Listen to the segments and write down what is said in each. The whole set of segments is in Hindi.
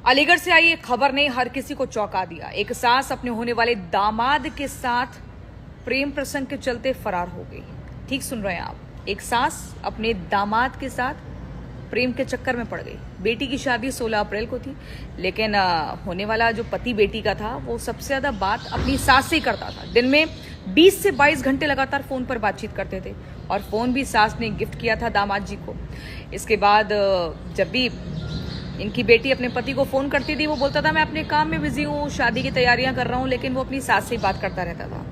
अलीगढ़ से आई एक खबर ने हर किसी को चौंका दिया। एक सास अपने होने वाले दामाद के साथ प्रेम प्रसंग के चलते फरार हो गई। ठीक सुन रहे हैं आप, एक सास अपने दामाद के साथ प्रेम के चक्कर में पड़ गई। बेटी की शादी 16 अप्रैल को थी, लेकिन होने वाला जो पति बेटी का था वो सबसे ज्यादा बात अपनी सास से ही करता था। दिन में 20 से 22 घंटे लगातार फोन पर बातचीत करते थे और फोन भी सास ने गिफ्ट किया था दामाद जी को। इसके बाद जब भी इनकी बेटी अपने पति को फोन करती थी, वो बोलता था मैं अपने काम में बिजी हूँ, शादी की तैयारियां कर रहा हूँ, लेकिन वो अपनी सास से ही बात करता रहता था।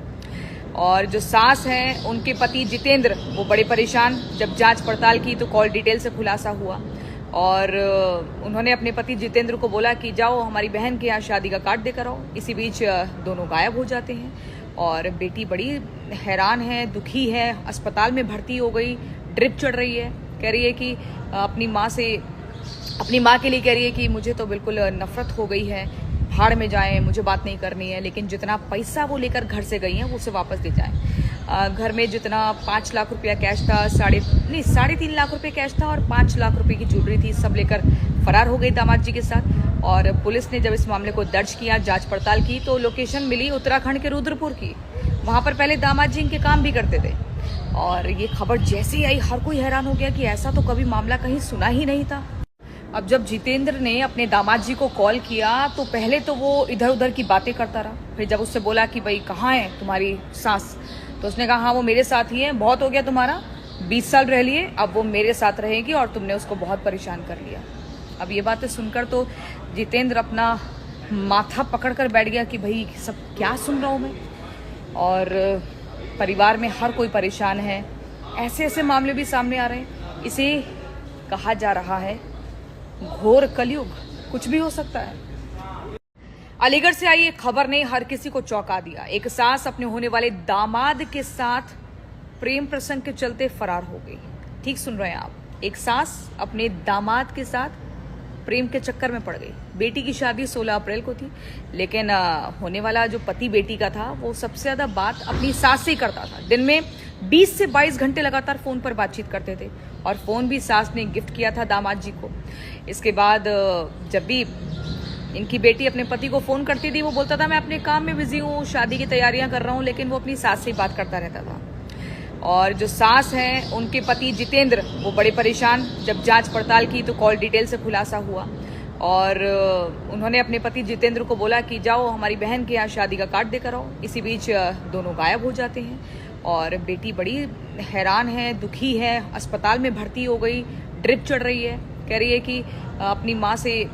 और जो सास हैं, उनके पति जितेंद्र, वो बड़े परेशान। जब जांच पड़ताल की तो कॉल डिटेल से खुलासा हुआ और उन्होंने अपने पति जितेंद्र को बोला कि जाओ हमारी बहन के यहाँ शादी का कार्ड देकर आओ। इसी बीच दोनों गायब हो जाते हैं और बेटी बड़ी हैरान है, दुखी है, अस्पताल में भर्ती हो गई, ड्रिप चढ़ रही है। कह रही है कि अपनी माँ के लिए कह रही है कि मुझे तो बिल्कुल नफरत हो गई है, भाड़ में जाएं, मुझे बात नहीं करनी है। लेकिन जितना पैसा वो लेकर घर से गई हैं वो उसे वापस दे जाएं। घर में जितना 5 लाख रुपया कैश था, 3.5 लाख रुपये कैश था और 5 लाख रुपए की ज्वेलरी थी, सब लेकर फरार हो गई दामाद जी के साथ। और पुलिस ने जब इस मामले को दर्ज किया, जांच पड़ताल की, तो लोकेशन मिली उत्तराखंड के रुद्रपुर की। वहां पर पहले दामाद जी इनके काम भी करते थे। और ये खबर जैसे ही आई, हर कोई हैरान हो गया कि ऐसा तो कभी मामला कहीं सुना ही नहीं था। अब जब जितेंद्र ने अपने दामाद जी को कॉल किया तो पहले तो वो इधर उधर की बातें करता रहा। फिर जब उससे बोला कि भाई कहाँ है तुम्हारी सास, तो उसने कहा हाँ वो मेरे साथ ही है, बहुत हो गया तुम्हारा, 20 साल रह लिए, अब वो मेरे साथ रहेगी और तुमने उसको बहुत परेशान कर लिया। अब ये बातें सुनकर तो जितेंद्र अपना माथा पकड़ कर बैठ गया कि भाई सब क्या सुन रहा हूँ मैं। और परिवार में हर कोई परेशान है, ऐसे ऐसे मामले भी सामने आ रहे हैं। इसे कहा जा रहा है घोर कलयुग, कुछ भी हो सकता है। अलीगढ़ से आई एक खबर ने हर किसी को चौंका दिया। एक सास अपने होने वाले दामाद के साथ प्रेम प्रसंग के चलते फरार हो गई। ठीक सुन रहे हैं आप, एक सास अपने दामाद के साथ प्रेम के चक्कर में पड़ गई। बेटी की शादी 16 अप्रैल को थी, लेकिन होने वाला जो पति बेटी का था वो सबसे ज्यादा बात अपनी सास से ही करता था। दिन में 20 से 22 घंटे लगातार फोन पर बातचीत करते थे और फोन भी सास ने गिफ्ट किया था दामाद जी को। इसके बाद जब भी इनकी बेटी अपने पति को फोन करती थी, वो बोलता था मैं अपने काम में बिजी हूँ, शादी की तैयारियां कर रहा हूँ, लेकिन वो अपनी सास से ही बात करता रहता था। और जो सास हैं, उनके पति जितेंद्र, वो बड़े परेशान। जब जांच पड़ताल की तो कॉल डिटेल से खुलासा हुआ और उन्होंने अपने पति जितेंद्र को बोला कि जाओ हमारी बहन के यहाँ शादी का कार्ड देकर आओ। इसी बीच दोनों गायब हो जाते हैं और बेटी बड़ी हैरान है, दुखी है, अस्पताल में भर्ती हो गई, ड्रिप चढ़ रही है। कह रही है कि अपनी माँ से